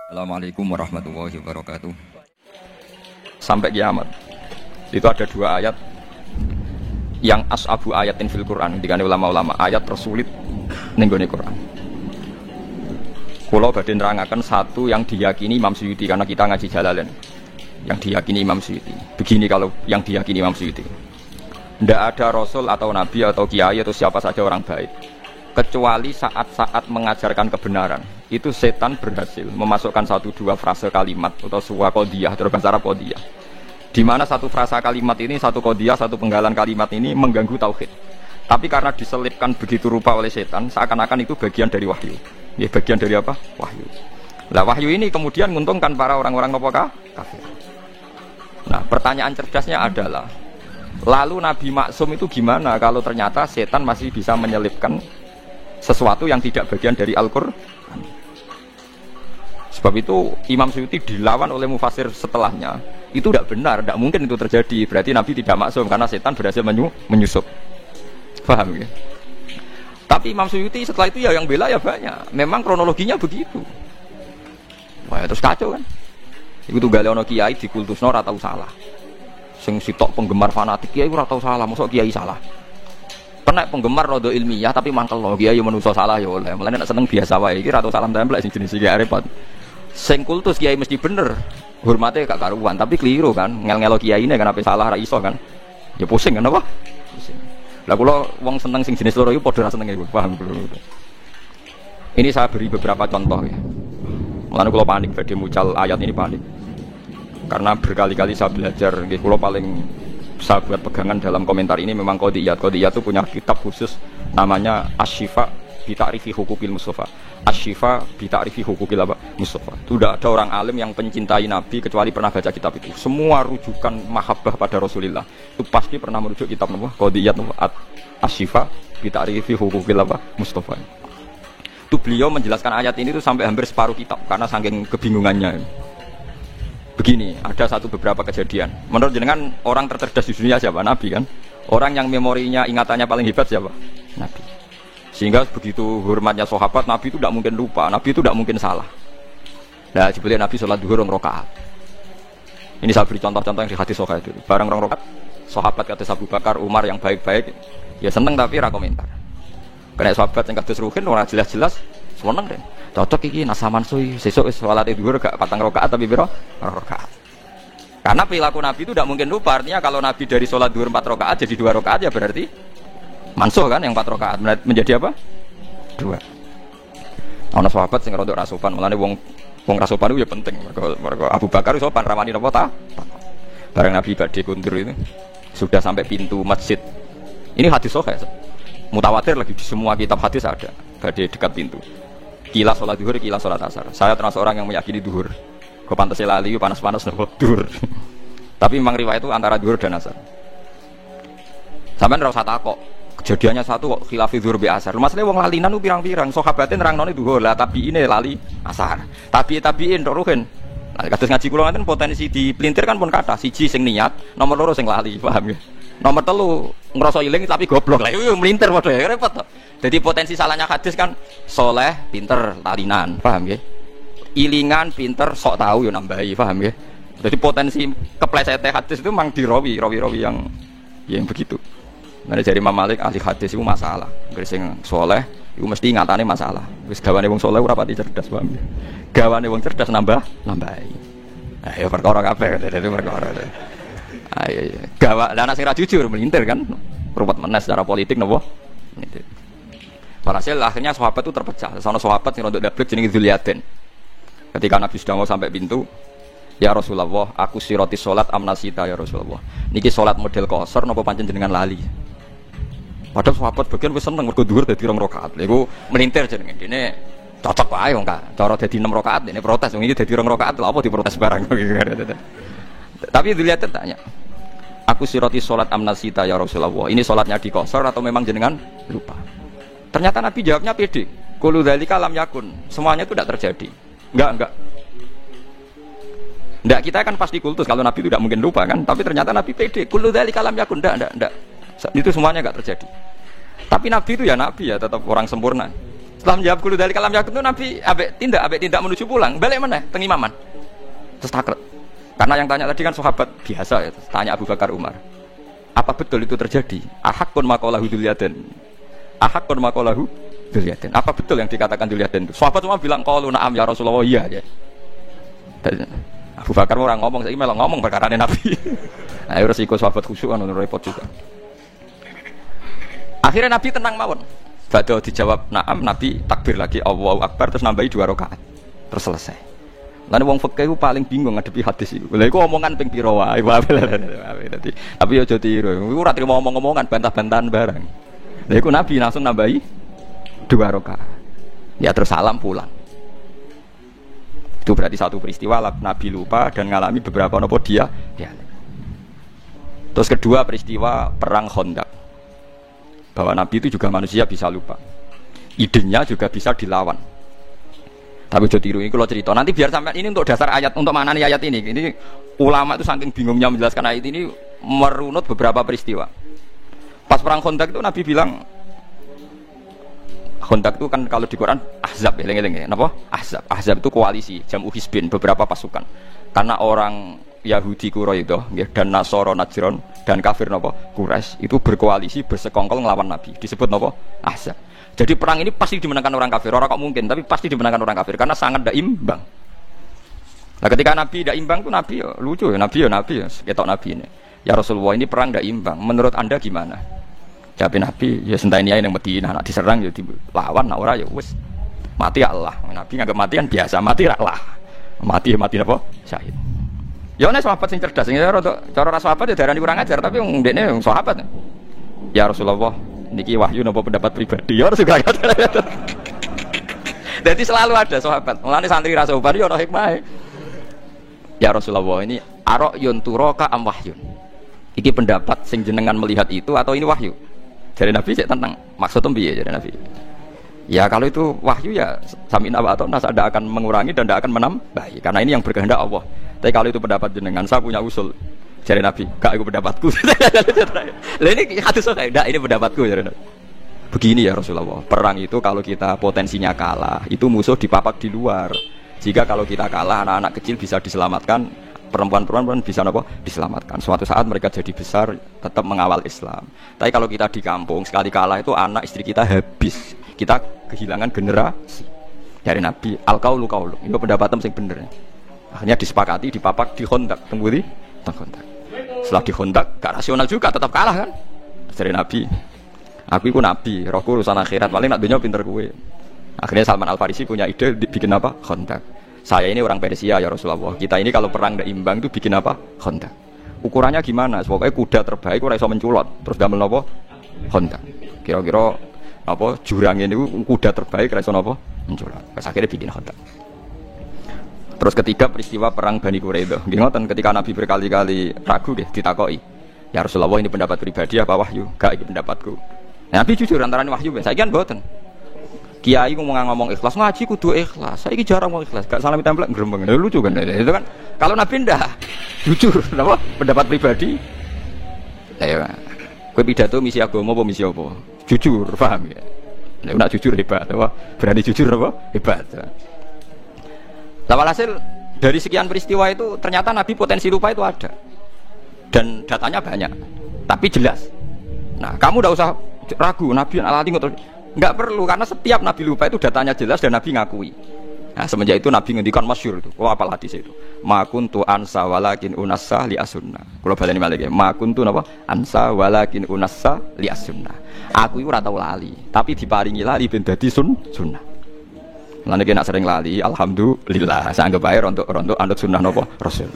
Assalamualaikum warahmatullahi wabarakatuh. Sampai kiamat itu ada dua ayat yang as'abu ayatin fil Quran, dikane ulama-ulama ayat tersulit ning gone Quran. Kula badhe nerangaken satu yang diyakini Imam Suyuti karena kita ngaji Jalalain. Yang diyakini Imam Suyuti. Begini kalau yang diyakini Imam Suyuti. Tidak ada rasul atau nabi atau kiai atau siapa saja orang baik kecuali saat-saat mengajarkan kebenaran itu setan berhasil memasukkan satu dua frase kalimat atau sebuah qodiyah atau bahasa Arab qodiyah, di mana satu frasa kalimat ini, satu qodiyah, satu penggalan kalimat ini mengganggu tauhid. Tapi karena diselipkan begitu rupa oleh setan, seakan-akan itu bagian dari wahyu. Ya, bagian dari apa? Wahyu. Nah, wahyu ini kemudian menguntungkan para orang-orang kafir. Nah, pertanyaan cerdasnya adalah, lalu Nabi Maksum itu gimana kalau ternyata setan masih bisa menyelipkan sesuatu yang tidak bagian dari Al-Quran? Sebab itu Imam Suyuti dilawan oleh mufasir setelahnya. Itu tidak benar, tidak mungkin itu terjadi. Berarti Nabi tidak maksum karena setan berhasil menyusup. Paham ya? Tapi Imam Suyuti setelah itu ya yang bela ya banyak. Memang kronologinya begitu. Wah, terus kacau kan? Itu tunggal ono kiai dikultusno ora tau salah. Sing sitok penggemar fanatik kiai ora tau salah, mosok kiai salah. Kena penggemar rodo ilmiah tapi mangkel lo kiai menungso salah ya oleh. Mulane nek seneng biasa wae iki ora tau salam tempel sing jenis iki repot. Sing kultus kiai mesti bener. Hormate gak karuan, tapi keliru kan. Ngel-ngelo kiyaine kan ape salah ra iso kan. Ya pusing kan apa? Pusing. Lah kula wong seneng sing jenis loro iki padha ra seneng iku, paham lho. Ini saya beri beberapa contoh ya. Mulane kula panik badhe mucal ayat ini panik. Karena berkali-kali saya belajar, kalau paling saya buat pegangan dalam komentar ini memang Qodiyat. Qodiyat itu punya kitab khusus namanya Asy-Syifa bi Ta'rifi Huquqil Mustafa. Asy-Syifa bi Ta'rifi Huquqil Mustafa. Tidak ada orang alim yang pencintai Nabi kecuali pernah baca kitab itu. Semua rujukan mahabbah pada Rasulullah itu pasti pernah merujuk kitab nama Qodiyat Asy-Syifa bi Ta'rifi Huquqil Mustafa. Itu beliau menjelaskan ayat ini itu sampai hampir separuh kitab karena saking kebingungannya. Begini, ada beberapa kejadian. Menurut jenengan orang tercerdas di dunia siapa? Nabi kan? Orang yang memorinya, ingatannya paling hebat siapa? Nabi. Sehingga begitu hormatnya sahabat, Nabi itu tidak mungkin lupa, Nabi itu tidak mungkin salah. Nah, sebetulnya Nabi sholat duhur 2 rakaat. Ini saya beri contoh-contoh yang di hadis Sahih itu. Barang 2 rakaat, sahabat kata Abu Bakar, Umar yang baik-baik, ya seneng tapi ra komentar. Karena sahabat yang kados Ruhin orang jelas-jelas seneng deh. Cocok iki nasaman suwi sesuk wis salat dhuwur gak 4 rakaat tapi piro? 2 rakaat. Karena perilaku Nabi itu tidak mungkin lupa. Artinya kalau Nabi dari salat dhuwur 4 rakaat jadi 2 rakaat ya berarti mansuh kan yang 4 rakaat menjadi apa? 2. Ana sahabat sing rada ra sopan, mulane wong ra sopan itu ya penting. Mergo Abu Bakar sopan ramani napa ta? Bareng Nabi badhe kundur itu sudah sampai pintu masjid. Ini hadis sahih. Mutawatir lagi di semua kitab hadis ada. Badhe dekat pintu. Kila sholat duhur, kila sholat asar. Saya termasuk orang yang meyakini duhur. Kau pantas lali, panas-panas nopo duhur. Tapi memang riwayat itu antara duhur dan asar. Sampai rasa takok. Kejadiannya satu kok khilafi duhur bi asar. Masalahnya wong lalinan itu pirang-pirang. Sahabatin nerangno duhur lah, tapi ini lali asar. Tabiin roruhin. Nah, kados ngaji kula ngaten potensi dipelintir kan pun kata siji sing niat, nomor 2 sing lali, paham ya? Nomor 3 ngerasa iling tapi goblok lah. Yo melintir padha ya repot to. Jadi potensi salahnya hadis kan soleh, pinter, lalinan, paham ya? Ilingan, pinter, sok tahu ya nambahi, paham ya? Jadi potensi keplesetnya hadis itu memang dirawi yang begitu. Nah dari Imam Malik ahli hadis itu masalah. Sing soleh itu mesti ingatane masalah. Wis gawane wong soleh ora pati cerdas, paham ya? Gawane wong cerdas nambahi. Ayo perkara kabeh, dadi perkara. Ayo. Gawa lan sing ra jujur melintir kan. Ruwet menes secara politik napa? Melintir. Walhasil akhirnya sahabat itu terpecah. Sono sahabat yang rodok dablek jenenge Dzulyaden. Ketika Nabi sudah mau sampai pintu, ya Rasulullah, aku siroti salat amnasita ya Rasulullah. Niki salat model qasar napa pancen jenengan lali? Padahal sahabat bagian wis seneng mergo dhuwur dadi 2 rakaat. Lha iku melintir jenenge. Dene cocok wae wong Kak. Cara dadi 6 rakaat dene protes wong iki dadi 2 rakaat lha apa diprotes barang. Tapi Dzulyaden tanya, aku siroti salat amnasita ya Rasulullah. Ini salatnya di qasar atau memang jenengan lupa? Ternyata Nabi jawabnya pede. Kullu dzalika lam yakun. Semuanya itu tidak terjadi. Enggak. Enggak, kita kan pasti kultus kalau Nabi itu tidak mungkin lupa kan. Tapi ternyata Nabi pede. Kullu dzalika lam yakun. Enggak. Itu semuanya enggak terjadi. Tapi Nabi itu ya Nabi ya, tetap orang sempurna. Setelah menjawab kulo dari kalam yakin itu Nabi ambek tindak menuju pulang, balik mana? Teng imaman. Terus takret. Karena yang tanya tadi kan sahabat biasa ya, tanya Abu Bakar Umar. Apa betul itu terjadi? Ahakun maqalahu Dzulyaden. Ahakun maqalahu Dzulyaden. Apa betul yang dikatakan Dzulyaden itu? Sahabat semua bilang qalu na'am ya Rasulullah, iya ya. Abu Bakar orang ngomong, saiki malah ngomong perkarane Nabi. Ayo resiko sahabat khusyuk kan repot juga. Akhirnya Nabi tenang mawon. Badhe dijawab na'am, Nabi takbir lagi Allahu Akbar terus nambahi 2 rakaat. Terus selesai. Lan wong fikih paling bingung ngadepi hadis iku. Lha iku omongan ping pira wae. Tapi aja tiru. Iku ora trimo omong-omongan bantah-bantahan barang. Lha iku Nabi langsung nambahi 2 rakaat. Ya terus salam pulang. Itu berarti satu peristiwa Nabi lupa dan ngalami beberapa nopo dia. Terus kedua peristiwa perang Khandaq. Bahwa Nabi itu juga manusia bisa lupa. Idenya juga bisa dilawan. Tapi udah tiru ini kalau cerita. Nanti biar sampai ini untuk dasar ayat, untuk maknanya ayat ini. Ini ulama itu saking bingungnya menjelaskan ayat ini merunut beberapa peristiwa. Pas perang Khandaq itu Nabi bilang, Khandaq itu kan kalau di Quran Ahzab ya, lengi-lengi. Kenapa? Ahzab. Ahzab itu koalisi, jamu hizbin, beberapa pasukan. Karena orang Yahudi Quraidah dan Nasoro Najron dan kafir napa Quraisy itu berkoalisi bersekongkol ngelawan Nabi. Disebut napa? Ahzab. Jadi perang ini pasti dimenangkan orang kafir. Orang kok mungkin, tapi pasti dimenangkan orang kafir karena sangat tidak imbang. Nah, ketika Nabi tidak imbang tuh Nabi ya, lucu ya Nabi ya, ketok Nabi ini. Ya Rasulullah ini perang tidak imbang. Menurut Anda gimana? Jawab Nabi, ya senteni ae nang Madinah, nak diserang ya dilawan, nak ora ya wis mati Allah. Nabi nganggep matian biasa, mati ra lah. Mati apa? Syahid. Ya ana sahabat sing cerdas, sing cara ra sahabat ya darani kurang ajar, tapi wong ndekne wong sahabat. Ya Rasulullah, niki wahyu napa pendapat pribadi? Ya Rasulullah. Jadi selalu ada sahabat. Mulane santri ra sahabat ya ana hikmahe. Ya Rasulullah, ini ara'yun turaka am wahyun? Iki pendapat sing jenengan melihat itu atau ini wahyu? Jadi Nabi cek tentang maksudnya piye jadi Nabi. Ya kalau itu wahyu ya samina wa atau nas ada akan mengurangi dan tidak akan menambah. Karena ini yang berkehendak Allah. Tapi kalau itu pendapat jenengan, saya punya usul. Jadi Nabi, gak itu pendapatku. Lah ini hadis saya, enggak ini pendapatku jadi Nabi. Begini ya Rasulullah, perang itu kalau kita potensinya kalah, itu musuh dipapak di luar. Jika kalau kita kalah, anak-anak kecil bisa diselamatkan, perempuan-perempuan bisa apa? Diselamatkan. Suatu saat mereka jadi besar, tetap mengawal Islam. Tapi kalau kita di kampung, sekali kalah itu anak istri kita habis. Kita kehilangan generasi. Dari Nabi, al-qaulu qaulu. Itu pendapat yang bener. Akhirnya disepakati, dipapak, di Khandaq. Tunggu di Khandaq. Setelah di Khandaq, gak rasional juga, tetap kalah kan? Dari Nabi, aku itu Nabi, rohku urusan akhirat, paling nak dunia pinter gue. Akhirnya Salman Al-Farisi punya ide bikin apa? Khandaq. Saya ini orang Persia ya Rasulullah. Kita ini kalau perang tidak imbang itu bikin apa? Khandaq. Ukurannya gimana? Pokoknya kuda terbaik ora iso menculot. Terus damel napa? Khandaq. Kira-kira apa jurang ini kuda terbaik ora iso napa? Menculot. Pas akhirnya bikin Khandaq. Terus ketiga peristiwa perang Bani Quraidah. Nggih ngoten ketika Nabi berkali-kali ragu nggih ditakoki. Ya Rasulullah ini pendapat pribadi apa wahyu? Gak iki pendapatku. Nabi jujur antarané wahyu ben. Saiki kan mboten. Kiai ngomong ikhlas ngaji kudu ikhlas. Saiki jarang mau ikhlas. Gak salam templek grembeng. Lucu kan itu kan. Kalau Nabi ndak jujur napa pendapat pribadi. Ayo. Kowe pidato misi agama apa misi apa? Jujur, paham ya. Nek nak jujur hebat apa? Berani jujur apa? Hebat. Walhasil dari sekian peristiwa itu ternyata Nabi potensi lupa itu ada. Dan datanya banyak. Tapi jelas. Nah, kamu enggak usah ragu Nabi alati ngoten. Enggak perlu karena setiap Nabi lupa itu datanya jelas dan Nabi ngakui. Nah, semenjak itu Nabi ngendikan masyhur itu. Oh, apal hadis itu. Ma kuntu ansa walakin unassa li asunna. Kula baleni malih ya. Ma kuntu napa? Ansa walakin unassa li asunna. Aku iku ora tau lali, tapi diparingi lali ben dadi sunnah. Lan nek sering lali, alhamdulillah. Saya anggap ae rontok anut sunnah napa Rasul.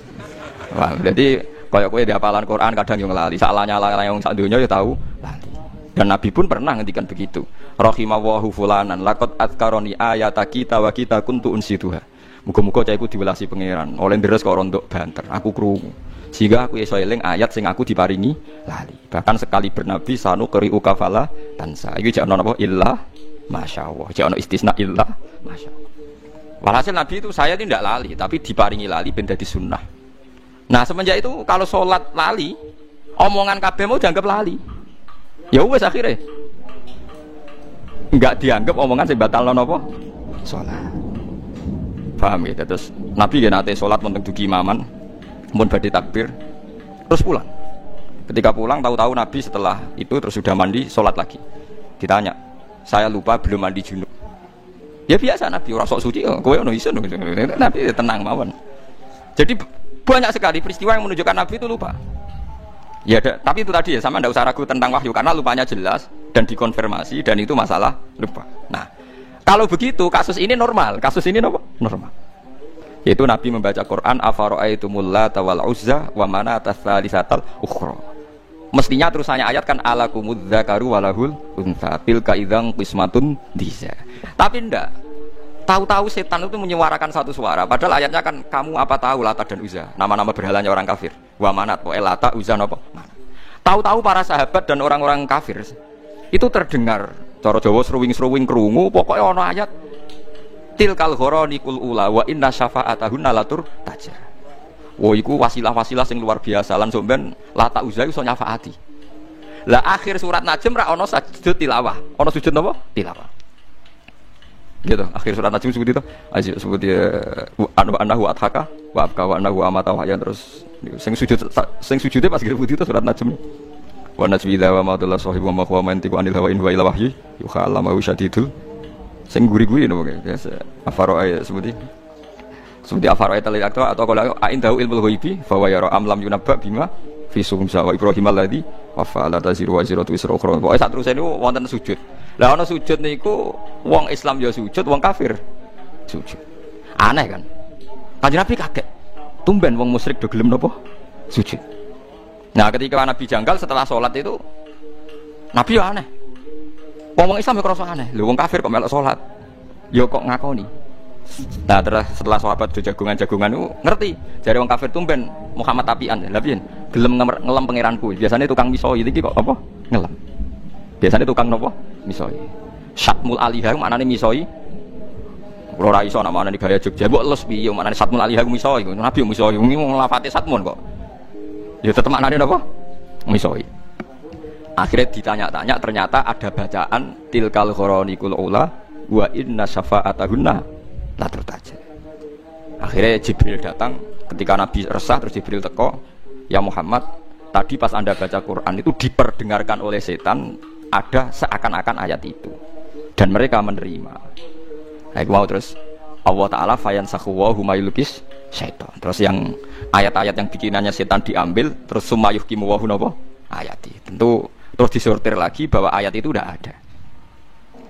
Wah, jadi kaya kowe di hafalan Quran kadang yo nglali. Salahnya yang sak donya yo tahu lali. Dan Nabi pun pernah ngendikan begitu. Rahimallahu fulanan laqad azkaroni ayata kita wa kita kuntu unsituha. Muga-muga cah iku diwelasi pangeran. Oleh ndres kok rontok banter. Aku krungu. Sehingga aku iso eling ayat sing aku diparingi lali. Bahkan sekali bernabi sanu qri ukafala tansa. Iki jek ana napa illah masyaallah. Jek ana istisna illah masyaallah. Walhasil Nabi itu saya tidak lali, tapi diparingi lali ben dadi sunnah. Nah, semenjak itu kalau sholat lali, omongan kabeh mau dianggap lali. Ya wes akhirnya. enggak dianggap omongan sing batalno napa? Salat. Paham ya? Terus Nabi ya nate salat wonten dugi imaman, mun badhe takbir, terus pulang. Ketika pulang tahu-tahu Nabi setelah itu terus sudah mandi, salat lagi. Ditanya, saya lupa belum mandi junub. Ya biasa Nabi ora sok suci, kowe ono iso Nabi tenang mawon. Jadi banyak sekali peristiwa yang menunjukkan Nabi itu lupa. Ya tapi itu tadi ya sama ndak usah ragu tentang wahyu karena lupanya jelas dan dikonfirmasi dan itu masalah lupa. Nah, kalau begitu kasus ini normal, normal. Yaitu Nabi membaca Quran afara'aitumul lata wal uzza wa manata tsalisatal ukhra. Mestinya terusannya ayat kan alakumudz dzakaru walahul untha tilka idzan qismatun diza. Tapi ndak. Tahu-tahu setan itu menyuarakan satu suara. Padahal ayatnya kan kamu apa tahu Lata dan Uzza, nama-nama berhalanya orang kafir. Wa manat wa Lata Uzza napa? Tahu-tahu para sahabat dan orang-orang kafir itu terdengar cara Jawa sruwing-sruwing krungu pokoknya ana ayat tilkal gharanikul ula wa inna syafa'atahunna latur taja. Wah iku wasilah-wasilah sing luar biasa lan sampean Lata Uzza iso nyafaati. Lah akhir surat Najm ra ana sujud tilawah. Ana sujud napa? Tilawah. Gitu akhir surat Najm sebut itu aja sebut dia anahu athaka wa abka wa anahu amata wa ya terus sing sujudnya pas gitu itu surat Najm wa najmi idza wa ma'dallah sahibu wa huwa mantiqu anil hawa in huwa illa wahyi yuha allama syadidul sing guri-guri no biasa afaro ayat seperti afaro ayat atau kalau indahu ilmul ghaibi fa wa yara am lam yunabba bima fi sumsa wa ibrahim alladzi wa fa'ala taziru wa ziratu isra ukhra pokoke sak terusé niku wonten sujud. Lah ana sujud niku wong Islam ya sujud, wong kafir sujud. Aneh kan? Kanjeng Nabi kaget. Tumben wong musyrik do gelem napa? Sujud. Nah, ketika Nabi janggal setelah salat itu Nabi ya aneh. Wong Islam ya krasa aneh. Lho wong kafir kok melok salat. Ya kok ngakoni. Nah, terus setelah sahabat jagungan-jagungan itu ngerti. Jare wong kafir tumben Muhammad apian. Lah piye? Gelem ngelem pangeranku. Biasanya tukang miso iki kok apa? Ngelem. Biasanya tukang nopo misoi. Syatmul alihah maknane misoi. Ora ra iso namane gaya Jogja. Mbok les piye maknane syatmul alihah misoi. Nabi misoi ngomong lafate satmun kok. Ya tetep maknane napa? Misoi. Akhirnya ditanya-tanya ternyata ada bacaan tilkal gharanikul ula wa inna syafa'atahunna la turtaja. Akhirnya Jibril datang ketika Nabi resah terus Jibril teko, "Ya Muhammad, tadi pas Anda baca Quran itu diperdengarkan oleh setan ada seakan-akan ayat itu dan mereka menerima." Nah itu mau terus Allah Ta'ala fayansakhu wa huma yulqis syaitan. Terus yang ayat-ayat yang bikinannya setan diambil terus sumayuhkimu wa hunapa ayati. Tentu terus disortir lagi bahwa ayat itu udah ada.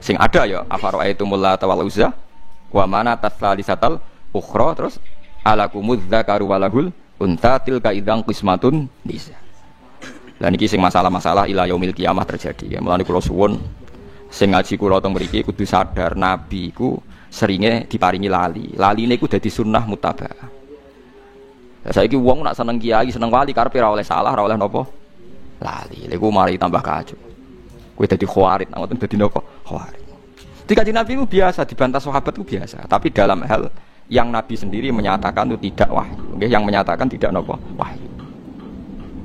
Sing ada ya afara'aitumul lata wal uzza wa manata tsalisatal ukhra terus alakumudz dzakaru walahul untha tilka idzan qismatun diza. Dan ini sing masalah-masalah ila yaumil kiamah terjadi. Ya, mulane kula suwun sing ngaji kula teng mriki kudu sadar nabi iku seringe diparingi lali. Laline iku dadi sunnah muttabaah. Lah saiki wong nak seneng kiai, seneng wali karepe ora oleh salah, ora oleh napa? Lali. Lha iku mari tambah kacau. Kowe dadi khawarit, ngoten dadi napa? Khawarit. Dikaji nabi itu biasa, dibantah sahabat itu biasa, tapi dalam hal yang nabi sendiri menyatakan itu tidak wahyu. Nggih, yang menyatakan tidak napa? Wahyu.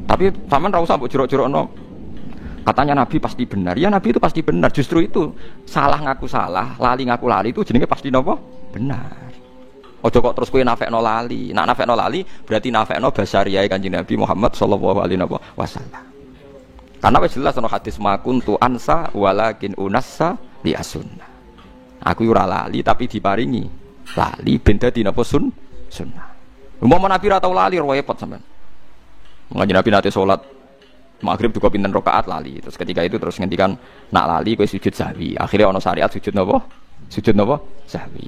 Tapi sampean ra usah mbok jerok-jerokno. Katanya Nabi pasti benar. Ya Nabi itu pasti benar. Justru itu salah ngaku salah, lali ngaku lali itu jenenge pasti napa? Benar. Ojo kok terus kowe nafekno lali. Nak nafekno lali berarti nafekno basariyae Kanjeng Nabi Muhammad sallallahu alaihi wasallam. Karena wis jelas ana hadis makuntu ansa walakin unassa li as-sunnah. Aku ora lali tapi diparingi lali ben dadi napa sunnah. Umpama Nabi ra tau lali repot sampean. Mengaji Nabi nate sholat maghrib juga pinten rakaat lali. Terus ketika itu terus ngendikan nak lali kowe sujud sahwi. Akhirnya ono syariat sujud napa? Sujud napa? Sahwi.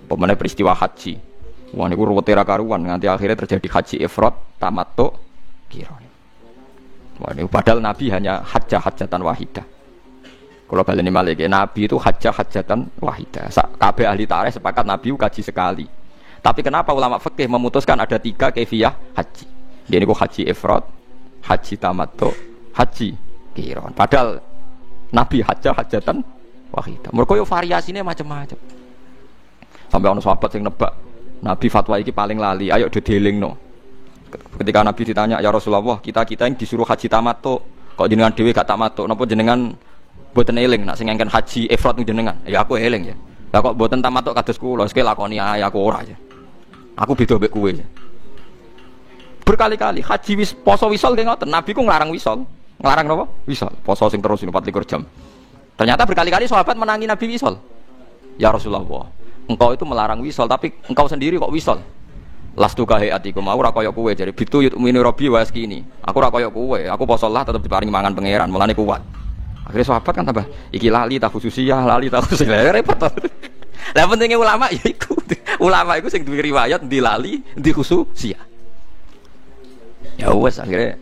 Pemene peristiwa haji. Wah niku ruwete ra karuan nganti akhirnya terjadi haji ifrad, tamattu, qiran. Wah niku padahal Nabi hanya hajatan wahidah. Kalau baleni malih Nabi itu hajatan wahidah. Kabeh ahli tarikh sepakat Nabi kaji sekali. Tapi kenapa ulama fikih memutuskan ada 3 kaifiyah haji? Dia ini kok haji ifrad, haji tamattu, haji qiran. Padahal Nabi hajatan wahidah. Mergo yo variasine macam-macam. Sampai ana sahabat sing nebak Nabi fatwa iki paling lali, ayo didelingno. Ketika Nabi ditanya, "Ya Rasulullah, kita yang disuruh haji tamattu, kok jenengan dhewe gak tamattu? Napa jenengan Mboten eling nak sing ngengken haji ifrat jenengan. Ya aku eling ya. Lah kok mboten tamatuk kados kula, sekali lakoni ae aku ora ya. Aku beda mbek kowe. Berkali-kali haji poso wisol nggih ngoten. Nabi ku nglarang wisol. Nglarang napa? Wisol. Poso sing terus 24 jam. Ternyata berkali-kali sahabat menangi Nabi wisol. Ya Rasulullah, engkau itu melarang wisol tapi engkau sendiri kok wisol. Lastu kahiyatiku mau ora kaya kowe jare bitu yutminu rabbi waskini. Aku ora kaya kowe, aku poso lah tetep diparingi mangan pangeran, mulane kuat. Akhirnya sahabat kan tambah iki lali ta khususiyah, lali ta khususiyah repot. Lah pentingnya ulama ya iku. Ulama iku sing duwe riwayat ndi lali, ndi khususiyah. Ya wes akhirnya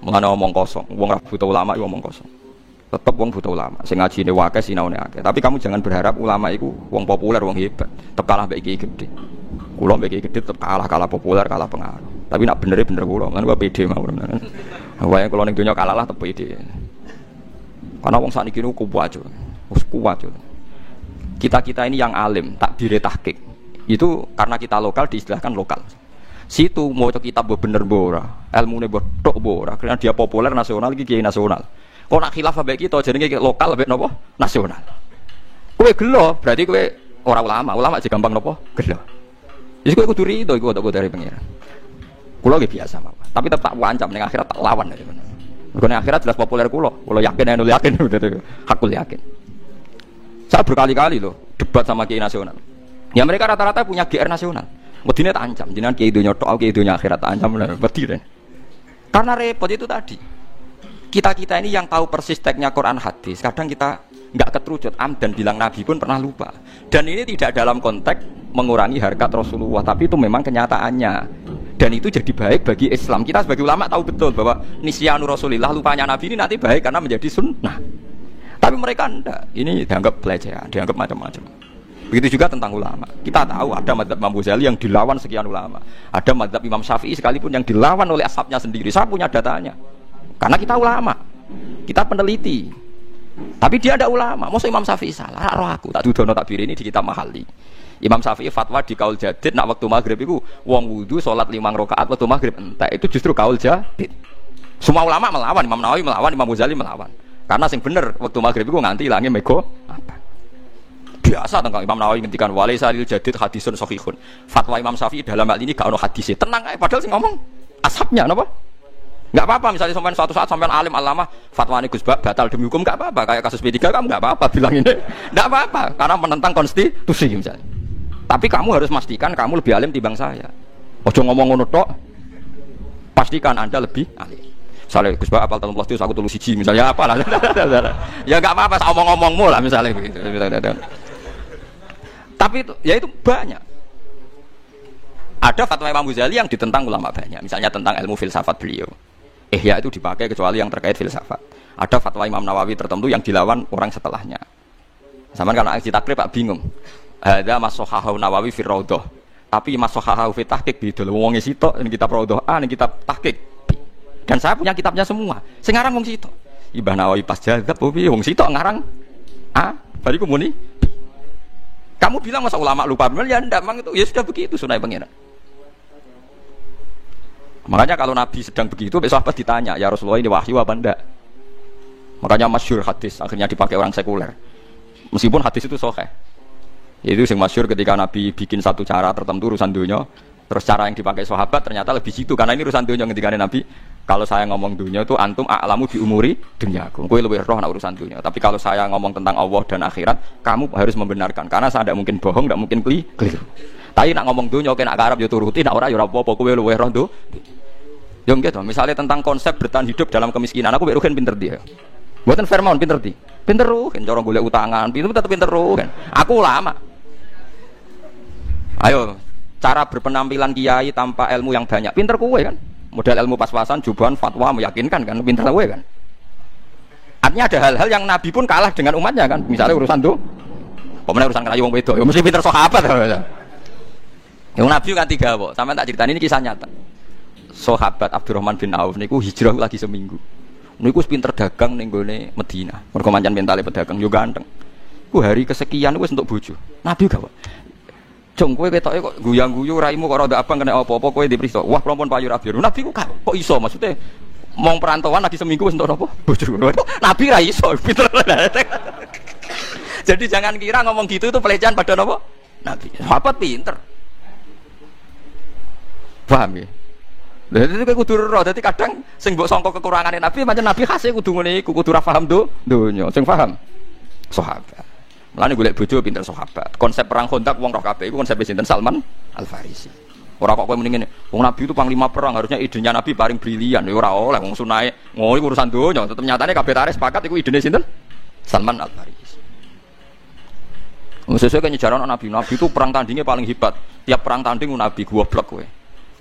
mulane omong kosong. Wong ra butuh ulama iku omong kosong. Tetep wong butuh ulama. Sing ngajine akeh sinaune akeh. Tapi kamu jangan berharap ulama iku wong populer, wong hebat. Tetep kalah mbek iki gede. Kula mbek iki gede tetep kalah populer, kalah pengaruh. Tapi nak bener kula, kan gua pede mawon. Wae kula ning donya kalah lah tetep pede. Karena wong sakniki niku kuat aja. Wis kuat aja. Kita-kita ini yang alim, takdire tahqiq. Itu karena kita lokal diistilahkan lokal. Situ mau kitab bener ora, ilmune botok ora, karena dia populer nasional iki kiai nasional. Kok nak khilaf ambek kita jenenge lokal ambek napa? Nasional. Kowe gelo, berarti kowe ora ulama. Ulama aja gampang napa? Gelo. Wis kowe kudu rido iku dari pangeran. Kula nggih biasa mawon, tapi tetap wancam ning akhirat tak lawan ya. Mergo ning akhirat jelas populer kula yakin hakul yakin. Saya berkali-kali loh debat sama kiai nasional. Ya mereka rata-rata punya GR nasional. Medine tak ancam, jenengan kiai donya tok, kiai donya akhirat tak ancam lho, wedi. Karena repot itu tadi. Kita-kita ini yang tahu persis teksnya Quran hadis, kadang kita enggak keterucut dan bilang Nabi pun pernah lupa. Dan ini tidak dalam konteks mengurangi harkat Rasulullah, tapi itu memang kenyataannya. Dan itu jadi baik bagi Islam. Kita sebagai ulama tahu betul bahwa nisyanu Rasulillah, lupanya Nabi ini nanti baik karena menjadi sunnah. Tapi mereka enggak. Ini dianggap pelecehan, dianggap macam-macam. Begitu juga tentang ulama. Kita tahu ada mazhab Imam Ghazali yang dilawan sekian ulama. Ada mazhab Imam Syafi'i sekalipun yang dilawan oleh ashabnya sendiri. Saya punya datanya. Karena kita ulama. Kita peneliti. Tapi dia ada ulama. Masa Imam Syafi'i salah? Roh aku tak dudono takbir ini di kitab Mahali. Imam Syafi'i fatwa di kaul jadid nak waktu maghrib itu wong wudu salat 5 rakaat waktu maghrib entek itu justru kaul jadid. Semua ulama melawan, Imam Nawawi melawan, Imam Ghazali melawan. Karena sing bener waktu maghrib itu nganti ilange mego apa? Biasa tentang Imam Nawawi ngendikan walaisa lil jadid hadisun sahihun. Fatwa Imam Syafi'i dalam hal ini gak ono hadise. Tenang ae padahal sing ngomong ashabnya napa? Enggak apa-apa misalnya sampean suatu saat sampean alim alama fatwane Gus batal demi hukum enggak apa-apa. Kayak kasus P3 kamu enggak apa-apa bilang ini. Enggak apa-apa karena menentang konstitusi misalnya. Tapi kamu harus pastikan kamu lebih alim timbang saya. Ojo ngomong ngono tok. Pastikan Anda lebih alim. Misalnya Gus Ba apal 13 aku telu siji misalnya apa lah. Ya enggak apa-apa omong-omongmu lah misalnya begitu. Tapi itu ya itu banyak. Ada fatwa Imam Ghazali yang ditentang ulama banyak. Misalnya tentang ilmu filsafat beliau. Ihya itu dipakai kecuali yang terkait filsafat. Ada fatwa Imam Nawawi tertentu yang dilawan orang setelahnya. Sama karena aksi takrib Pak bingung. Ada masohahu Nawawi fi Raudhah. Tapi masohahu fi tahqiq beda. Wong sitok ning kitab Raudhah A ning kitab tahqiq. Dan saya punya kitabnya semua. Sing ngarang wong sitok. Ibah Nawawi pas jazab piye wong sitok ngarang A bariku muni. Kamu bilang masa ulama lupa benar ya ndak mang itu ya sudah begitu sunai pangeran. Makanya kalau Nabi sedang begitu, besok sahabat ditanya, ya Rasulullah ini wahyu apa enggak? Makanya masyhur hadis, akhirnya dipakai orang sekuler. Meskipun hadis itu sahih. Itu yang masyhur ketika Nabi bikin satu cara tertentu urusan dunia, terus cara yang dipakai sahabat ternyata lebih situ. Karena ini urusan dunia ketika Nabi, kalau saya ngomong dunia itu antum a'lamu bi umuri dunyakum. Kowe lebih roh nak urusan dunia. Tapi kalau saya ngomong tentang Allah dan akhirat, kamu harus membenarkan. Karena saya tidak mungkin bohong, tidak mungkin keliru. Tapi nak ngomong dunia, oke nak karep yo turuti, nak ora yo ora apa-apa, kowe luwih roh tuh. Ya gitu, misalnya tentang konsep bertahan hidup dalam kemiskinan, aku beruhin pinter dia. Buatan Firman pinter dia. Pinter ruhin, cara golek utangan, pinter tetap pinter ruhin. Aku ulama. Ayo, cara berpenampilan kiai tanpa ilmu yang banyak, pinter kowe kan. Modal ilmu pas-pasan, jubahan, fatwa meyakinkan kan, pinter kowe kan. Artinya ada hal-hal yang Nabi pun kalah dengan umatnya kan. Misalnya urusan tuh, pemenang urusan kerayu wong wedok, ya mesti pinter sahabat. Yang Nabi kan 3 kok. Sampai tak ceritain ini kisah nyata. Sahabat Abdurrahman bin Auf niku hijrah lagi seminggu. Niku pinter dagang ning gone Madinah. Mergo mancan mentale pedagang yo ganteng. Ku hari kesekian wis entuk bojo. Nabi gak, Jong kowe ketoke kok guyang-guyu raimu kok rada abang kena apa-apa kowe dipriso. Wah, prompon payu ra biru. Nabi ku kok iso maksudnya Mong perantauan lagi seminggu untuk apa? Bojo. Nabi ra iso pinter. Jadi jangan kira ngomong gitu itu pelecehan pada apa? Nabi. Sahabat pinter. Paham ya? Jadi itu kudu roh. Jadi kadang sing mbok sangka kekurangane Nabi, pancen Nabi khase kudu ngene iku, kudu ra paham donya. Sing paham sahabat. Mulane golek bojo pinter sahabat. Konsep perang Khandaq wong roh kabeh iku konsep sinten? Salman Al-Farisi. Ora kok kowe mending ngene. Wong Nabi itu panglima perang, harusnya idenya Nabi paling brilian. Ya ora oleh wong sunahe ngono iku urusan donya. Tetep nyatane kabeh tarik sepakat iku idene sinten? Salman Al-Farisi. Sesuai kan nyejarah Nabi. Nabi itu perang tandingnya paling hebat. Tiap perang tanding Nabi goblok kowe.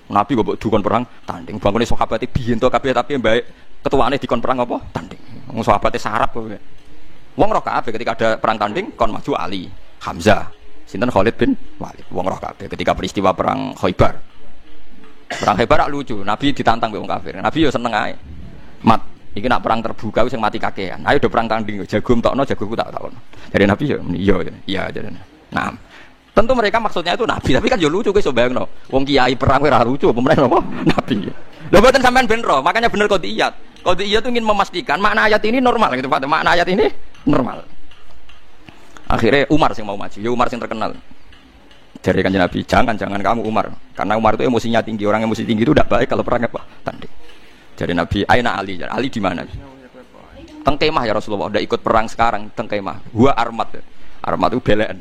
Nabi goblok dukun perang tanding. Bangkune sahabate biyen to kabeh tapi mbake ketuane dikon perang apa? Tanding. Wong sahabate sarap kowe. Wong roh kabeh ketika ada perang tanding kon maju Ali, Hamzah, sinten Khalid bin Walid. Wong roh kabeh ketika peristiwa perang Khaibar. Perang Khaibar lucu, Nabi ditantang wong kafir. Nabi yo seneng ae. Mat, iki nak perang terbuka wis mati kakean. Ayo do perang tanding, jago entokno jagoku tak takon. Dari Nabi yo iya jarene. Nah, tentu mereka maksudnya itu Nabi, tapi kan yo lucu kowe iso bayangno. Wong kiai perang ora lucu, apa meneh apa? Nabi. Lha mboten sampean ben ro, makanya bener qadiyat. Qadiyat itu ingin memastikan makna ayat ini normal gitu, Pak. Makna ayat ini normal. Akhirnya Umar yang mau maju, ya Umar yang terkenal. Dari Kanjeng Nabi, jangan kamu Umar, karena Umar itu emosinya tinggi, orang emosi tinggi itu tidak baik kalau perang apa tanding. Jadi Nabi, aina Ali, Ali di mana? Teng kemah ya Rasulullah, udah ikut perang sekarang, teng kemah. Gua armat itu belean.